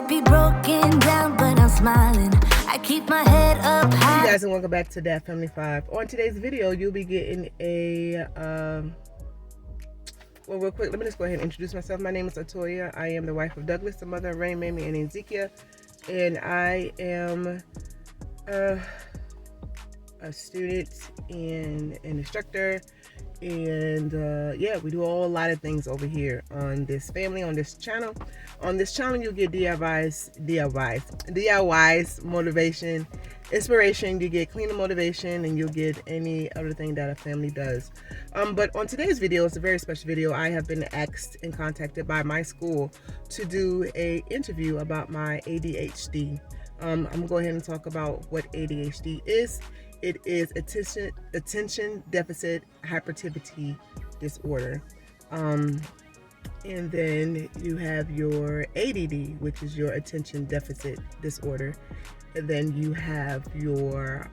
might be broken down, but I'm smiling. I keep my head up high. Hey guys, and welcome back to DAT Family 5. On today's video, you'll be getting a, well, real quick, let me just go ahead and introduce myself. My name is Atoya. I am the wife of Douglas, the mother of Rayne, Mamie, and Ezekia. And I am a student and an instructor. And yeah, we do a lot of things over here on this family, on this channel. On this channel, you'll get DIYs, motivation, inspiration. You get cleaner motivation, and you'll get any other thing that a family does. But on today's video, it's a very special video. I have been asked and contacted by my school to do an interview about my ADHD. I'm gonna go ahead and talk about what ADHD is. It is attention deficit hyperactivity disorder. And then you have your ADD, which is your attention deficit disorder. And then you have your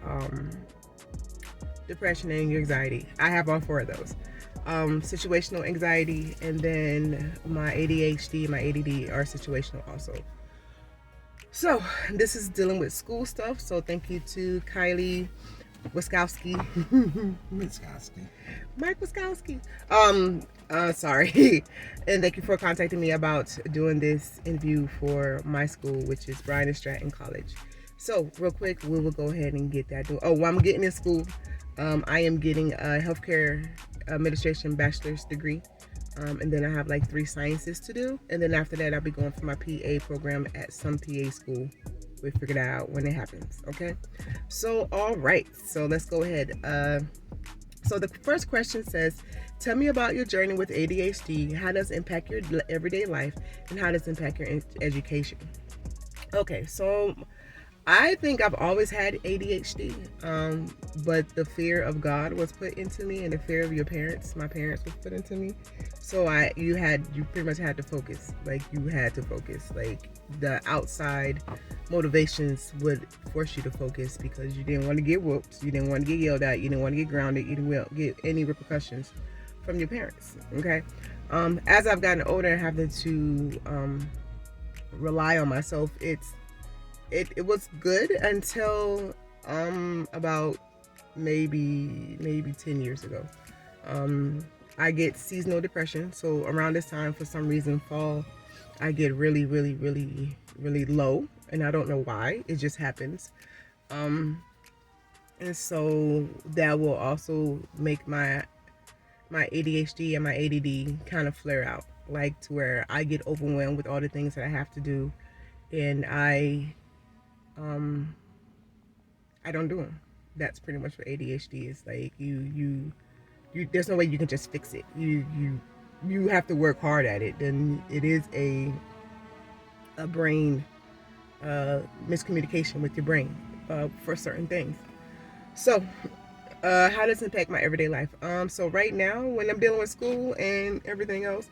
depression and your anxiety. I have all four of those. Situational anxiety, and then my ADHD and my ADD are situational also. So this is dealing with school stuff. So thank you to Kylie Wiskowski. Mike Wiskowski. Sorry. And thank you for contacting me about doing this interview for my school, which is Bryan and Stratton College. So real quick, we will go ahead and get that done. Oh, while I'm getting in school, I am getting a healthcare administration bachelor's degree. And then I have like 3 sciences to do. And then after that, I'll be going for my PA program at some PA school. We'll figure that out when it happens, okay? So, all right, so let's go ahead. So the first question says, tell me about your journey with ADHD. How does it impact your everyday life, and how does it impact your education? Okay, so I think I've always had ADHD, but the fear of God was put into me, and the fear of your parents, my parents, was put into me. So you pretty much had to focus. Like, you had to focus. Like, the outside motivations would force you to focus because you didn't want to get whooped, you didn't want to get yelled at, you didn't want to get grounded, you didn't get any repercussions from your parents. Okay. As I've gotten older and having to rely on myself, it was good until about maybe 10 years ago. I get seasonal depression, so around this time, for some reason, fall, I get really low, and I don't know why. It just happens. And so that will also make my ADHD and my ADD kind of flare out, like to where I get overwhelmed with all the things that I have to do, and I don't do them. That's pretty much what ADHD is. Like, you there's no way you can just fix it. You have to work hard at it. Then it is a brain miscommunication with your brain for certain things. So how does it impact my everyday life? So right now, when I'm dealing with school and everything else,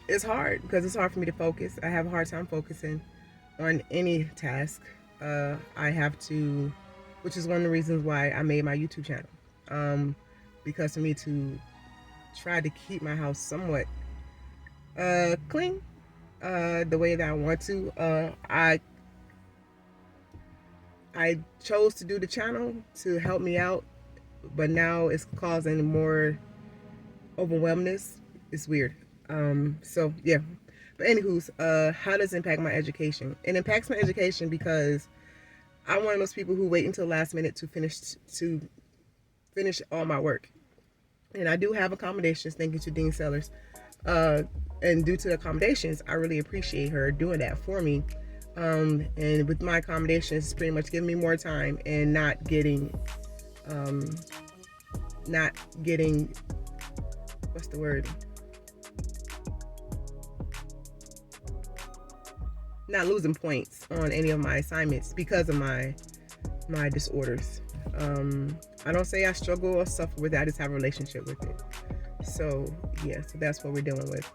it's hard because it's hard for me to focus. I have a hard time focusing on any task. I have to, which is one of the reasons why I made my YouTube channel, because for me to try to keep my house somewhat clean, the way that I want to, I chose to do the channel to help me out, but now it's causing more overwhelmness. It's weird. So yeah. But anywho's, how does it impact my education? It impacts my education because I'm one of those people who wait until the last minute to finish all my work. And I do have accommodations, thank you to Dean Sellers. And due to the accommodations, I really appreciate her doing that for me. And with my accommodations, it's pretty much giving me more time and not getting, what's the word? Not losing points on any of my assignments because of my disorders. I don't say I struggle or suffer with it, I just have a relationship with it. So yeah, so that's what we're dealing with.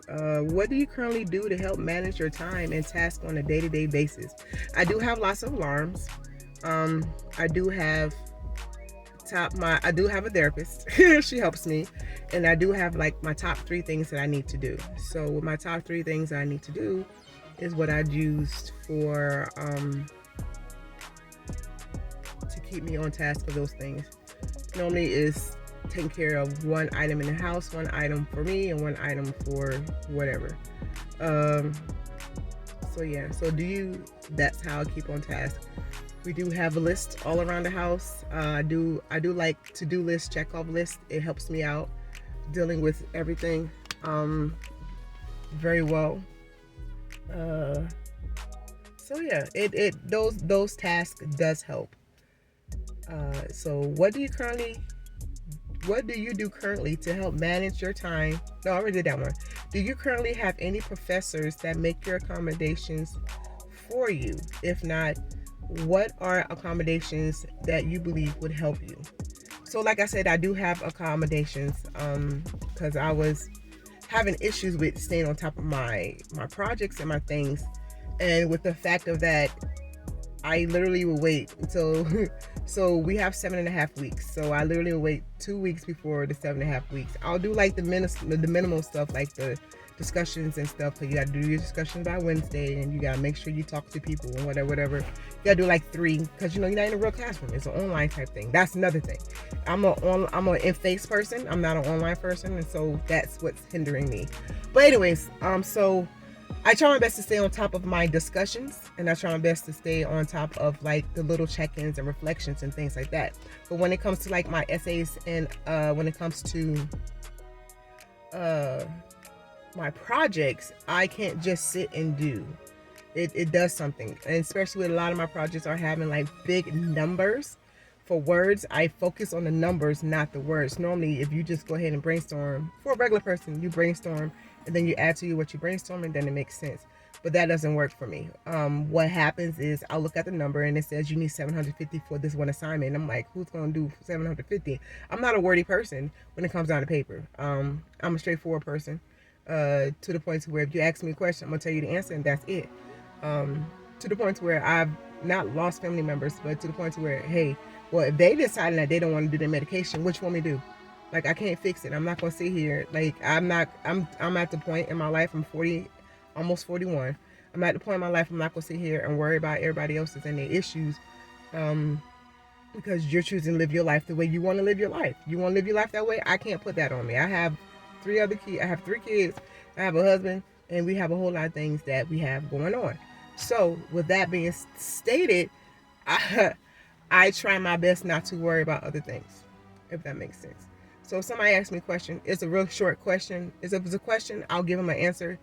What do you currently do to help manage your time and tasks on a day-to-day basis? I do have lots of alarms. I do have a therapist. She helps me, and I do have like my top 3 things that I need to do. So with my top 3 things I need to do, is what I used for to keep me on task for those things. Normally is taking care of one item in the house, one item for me, and one item for whatever. So yeah, that's how I keep on task. We do have a list all around the house. I do like to-do lists, check off lists. It helps me out dealing with everything very well. So yeah, those tasks does help. So what do you do currently to help manage your time? No, I already did that one. Do you currently have any professors that make your accommodations for you? If not, what are accommodations that you believe would help you? So like I said, I do have accommodations because I was having issues with staying on top of my projects and my things, and with the fact of that, I literally will wait until so we have 7.5 weeks, so I literally will wait 2 weeks before the 7.5 weeks. I'll do like the minimal stuff, like the discussions and stuff, because you gotta do your discussions by Wednesday, and you gotta make sure you talk to people and whatever. You gotta do like 3, because you're not in a real classroom. It's an online type thing. That's another thing. I'm an in-face person. I'm not an online person, and so that's what's hindering me. But anyways, so I try my best to stay on top of my discussions, and I try my best to stay on top of like the little check-ins and reflections and things like that. But when it comes to like my essays and when it comes to my projects, I can't just sit and do it. Does something, and especially with a lot of my projects are having like big numbers for words. I focus on the numbers, not the words. Normally, if you just go ahead and brainstorm, for a regular person, you brainstorm and then you add to you what you brainstorm, and then it makes sense. But that doesn't work for me. What happens is I'll look at the number and it says you need 750 for this one assignment. I'm like, who's going to do 750? I'm not a wordy person when it comes down to paper. I'm a straightforward person. To the point to where if you ask me a question, I'm gonna tell you the answer, and that's it. To the point where I've not lost family members, but to the point to where, hey, well, if they decided that they don't want to do their medication, what you want me to do? Like, I can't fix it. I'm not gonna sit here. Like, I'm at the point in my life, I'm 40, almost 41. I'm at the point in my life, I'm not gonna sit here and worry about everybody else's and their issues, because you're choosing to live your life the way you want to live your life. You want to live your life that way? I can't put that on me. I have 3 kids, I have a husband, and we have a whole lot of things that we have going on. So with that being stated, I try my best not to worry about other things, if that makes sense. So if somebody asks me a question, it's a real short question. If it's a question, I'll give them an answer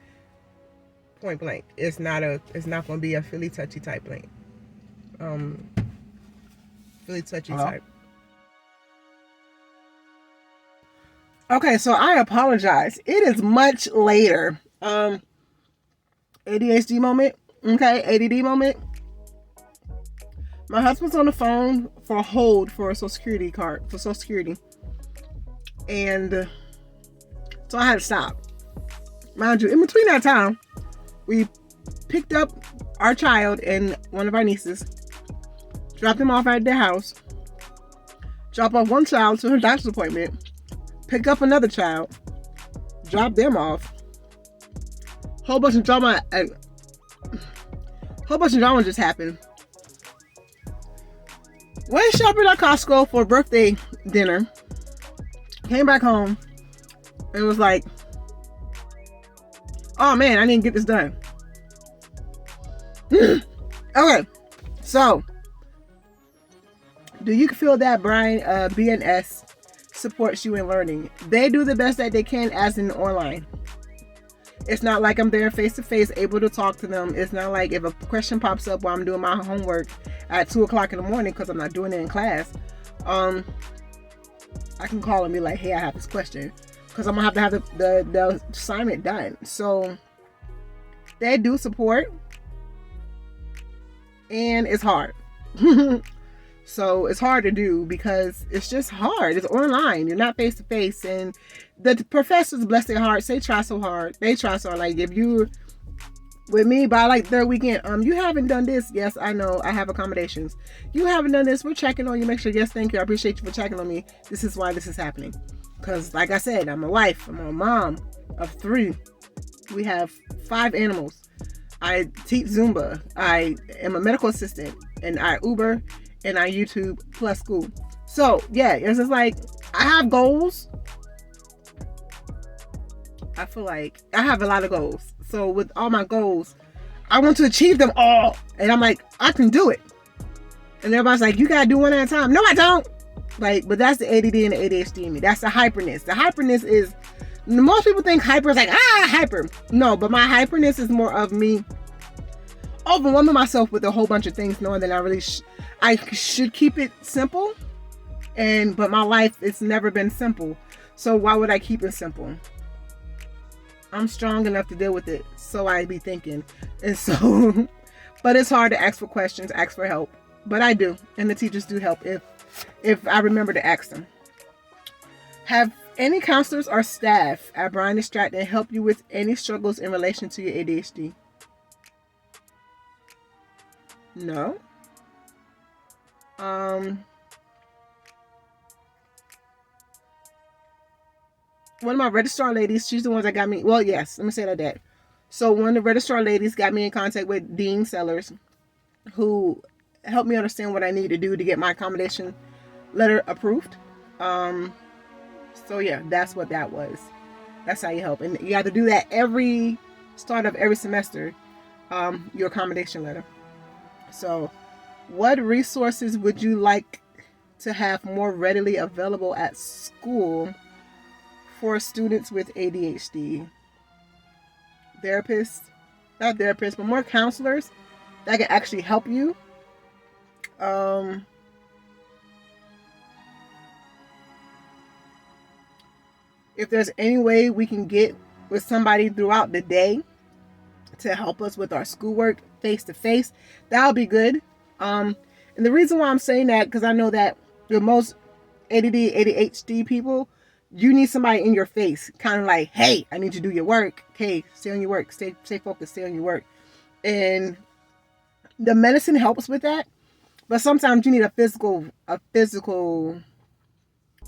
point blank. It's not going to be a Philly touchy type blank. Philly touchy type. Okay, so I apologize. It is much later. ADHD moment. Okay, ADD moment. My husband's on the phone for a hold for a Social Security card, for Social Security. And so I had to stop. Mind you, in between that time, we picked up our child and one of our nieces, dropped them off at their house, dropped off one child to her doctor's appointment, pick up another child, drop them off. Whole bunch of drama just happened. Went shopping at Costco for a birthday dinner. Came back home and was like, oh man, I didn't get this done. Okay, so do you feel that Brian BNS supports you in learning? They do the best that they can as in online. It's not like I'm there face to face able to talk to them. It's not like if a question pops up while I'm doing my homework at 2 o'clock in the morning because I'm not doing it in class, I can call and be like, hey, I have this question, because I'm gonna have to have the assignment done. So they do support, and it's hard. So it's hard to do because it's just hard. It's online. You're not face to face, and the professors, bless their hearts, they try so hard. They try so hard. Like, if you with me by like third weekend, you haven't done this. Yes, I know, I have accommodations. You haven't done this. We're checking on you. Make sure. Yes, thank you. I appreciate you for checking on me. This is why this is happening. Because like I said, I'm a wife. I'm a mom of 3. We have 5 animals. I teach Zumba. I am a medical assistant, and I Uber, and I YouTube plus school. So yeah, it's just like I have goals. I feel like I have a lot of goals. So with all my goals, I want to achieve them all. And I'm like, I can do it. And everybody's like, you gotta do one at a time. No, I don't. Like, but that's the ADD and the ADHD in me. That's the hyperness. The hyperness is, most people think hyper is like, hyper. No, but my hyperness is more of me overwhelming myself with a whole bunch of things, knowing that I should keep it simple. But my life, it's never been simple. So why would I keep it simple? I'm strong enough to deal with it. So I be thinking. And so, but it's hard to ask for questions, ask for help. But I do. And the teachers do help if I remember to ask them. Have any counselors or staff at Bryan and Stratton help you with any struggles in relation to your ADHD? No. One of my registrar ladies, she's the ones that got me, well, yes, let me say that. So one of the registrar ladies got me in contact with Dean Sellers, who helped me understand what I need to do to get my accommodation letter approved. So yeah, that's what that was. That's how you help. And you have to do that every start of every semester, your accommodation letter. So what resources would you like to have more readily available at school for students with ADHD? Therapists, not therapists, but more counselors that can actually help you. If there's any way we can get with somebody throughout the day to help us with our schoolwork face to face, that'll be good. And the reason why I'm saying that, because I know that the most ADD, ADHD people, you need somebody in your face, kind of like, hey, I need you to do your work. Okay, stay on your work, stay focused, stay on your work. And the medicine helps with that, but sometimes you need a physical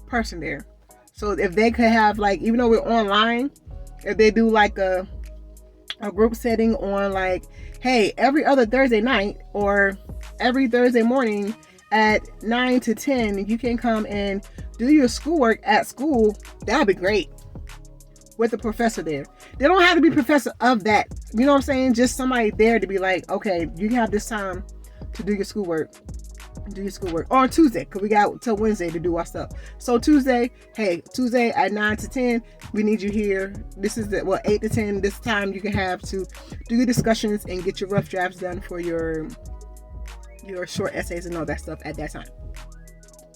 person there. So if they could have, like, even though we're online, if they do like a group setting on, like, hey, every other Thursday night or every Thursday morning at 9 to 10, you can come and do your schoolwork at school, that would be great. With a professor there. They don't have to be professor of that. You know what I'm saying? Just somebody there to be like, okay, you have this time to do your schoolwork. Do your schoolwork. Or on Tuesday, because we got till Wednesday to do our stuff. So Tuesday, hey, Tuesday at 9 to 10, we need you here. This is 8 to 10, this time you can have to do your discussions and get your rough drafts done for your short essays and all that stuff at that time.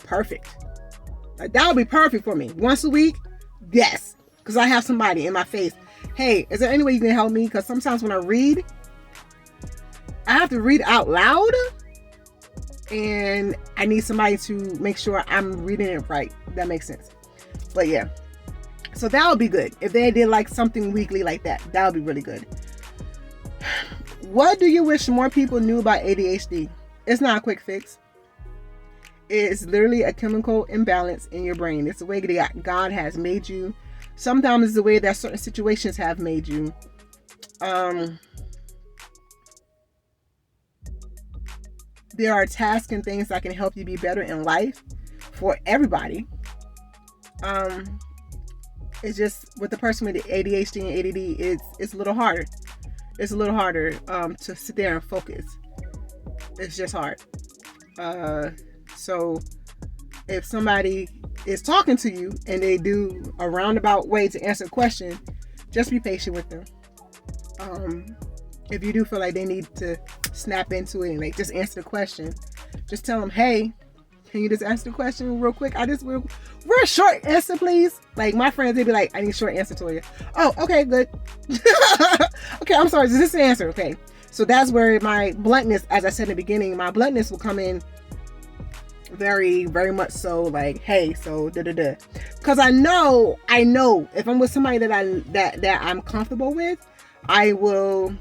Perfect. Like, that would be perfect for me. Once a week, yes. Because I have somebody in my face. Hey, is there any way you can help me? Because sometimes when I read, I have to read out loud. And I need somebody to make sure I'm reading it right. That makes sense. But yeah. So that would be good. If they did like something weekly like that, that would be really good. What do you wish more people knew about ADHD? It's not a quick fix. It's literally a chemical imbalance in your brain. It's the way that God has made you. Sometimes it's the way that certain situations have made you. There are tasks and things that can help you be better in life for everybody. It's just with the person with the ADHD and ADD, it's a little harder. It's a little harder to sit there and focus. It's just hard. So if somebody is talking to you and they do a roundabout way to answer a question, just be patient with them. If you do feel like they need to snap into it and like just answer the question, just tell them, hey, can you just answer the question real quick? Real short answer, please. Like my friends, they'd be like, I need a short answer, Toya. Oh, okay, good. Okay, I'm sorry. Is this an answer? Okay. So that's where my bluntness, as I said in the beginning, my bluntness will come in very, very much so, like, hey, so da-da-da. Because I know if I'm with somebody that I'm comfortable with, I will.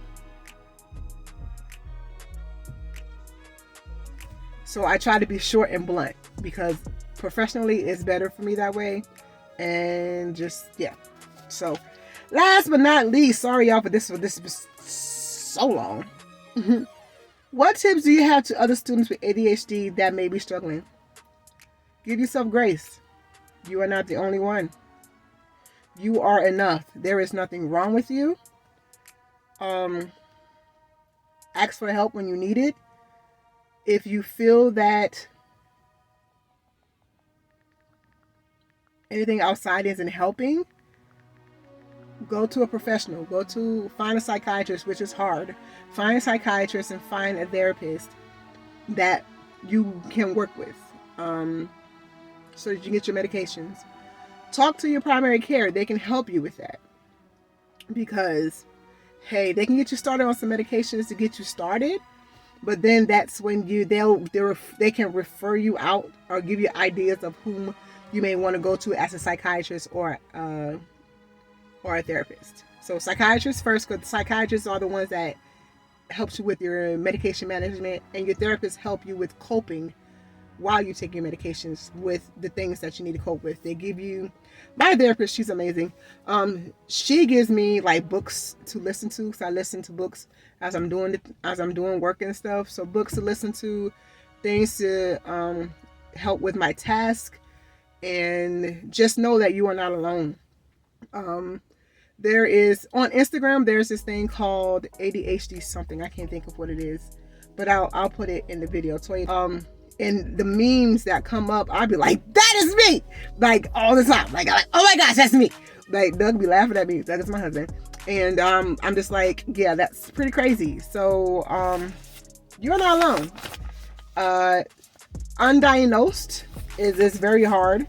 So I try to be short and blunt because professionally it's better for me that way. And just, yeah. So last but not least, sorry y'all for this was so long. What tips do you have to other students with ADHD that may be struggling? Give yourself grace. You are not the only one. You are enough. There is nothing wrong with you. Ask for help when you need it. If you feel that anything outside isn't helping, go to a professional. Find a psychiatrist, which is hard. Find a psychiatrist and find a therapist that you can work with, so that you can get your medications. Talk to your primary care. They can help you with that, because hey, they can get you started on some medications to get you started, but then that's when they can refer you out or give you ideas of whom you may want to go to as a psychiatrist or a therapist. So psychiatrists first, because psychiatrists are the ones that helps you with your medication management, and your therapists help you with coping while you take your medications with the things that you need to cope with. They give you, my therapist, she's amazing. She gives me like books to listen to, because I listen to books as I'm doing work and stuff. So books to listen to, things to help with my task, and just know that you are not alone. There is on Instagram, there's this thing called ADHD something. I can't think of what it is, but I'll put it in the video. Atoya, and the memes that come up, I'll be like, that is me, like all the time. Like, oh my gosh, that's me. Like Doug be laughing at me. Doug is my husband, and I'm just like, yeah, that's pretty crazy. So you're not alone. Undiagnosed is very hard,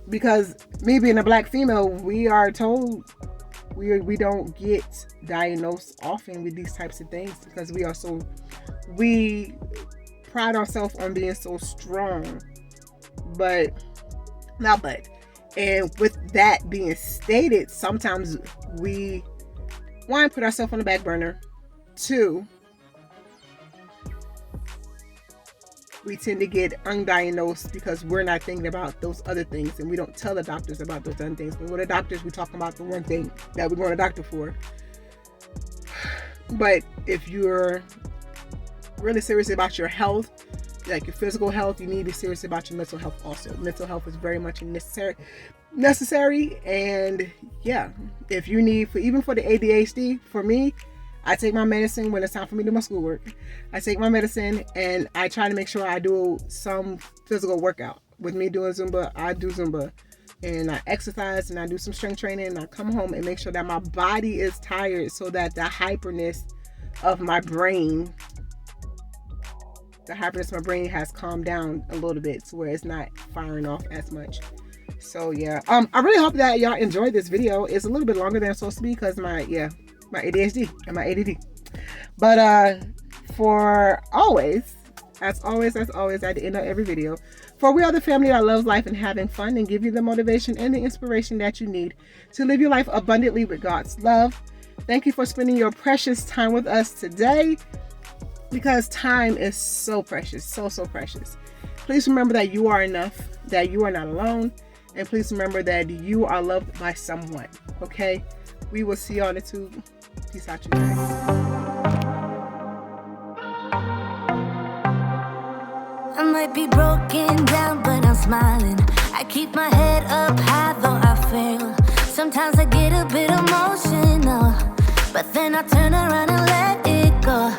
because me being a black female, we are told we don't get diagnosed often with these types of things, because we pride ourselves on being so strong. And with that being stated, sometimes we, one, put ourselves on the back burner. Two, we tend to get undiagnosed because we're not thinking about those other things, and we don't tell the doctors about those other things. When we go to doctors, we talk about the one thing that we're going to doctor for. But if you're really serious about your health, like your physical health, you need to be serious about your mental health also. Mental health is very much necessary. And yeah, if you need, even for the ADHD, for me, I take my medicine when it's time for me to do my schoolwork. I take my medicine, and I try to make sure I do some physical workout. With me doing Zumba, I do Zumba, and I exercise, and I do some strength training, and I come home and make sure that my body is tired, so that the hyperness of my brain has calmed down a little bit, to where it's not firing off as much. So yeah, I really hope that y'all enjoyed this video. It's a little bit longer than it's supposed to be, because my ADHD and my ADD. But for always, as always, at the end of every video, for we are the family that loves life and having fun, and give you the motivation and the inspiration that you need to live your life abundantly with God's love. Thank you for spending your precious time with us today, because time is so precious, so precious. Please remember that you are enough, that you are not alone, and please remember that you are loved by someone. Okay, we will see you on the tube. Peace out, you guys. I might be broken down, but I'm smiling. I keep my head up high, though I fail. Sometimes I get a bit emotional, but then I turn around and let it go.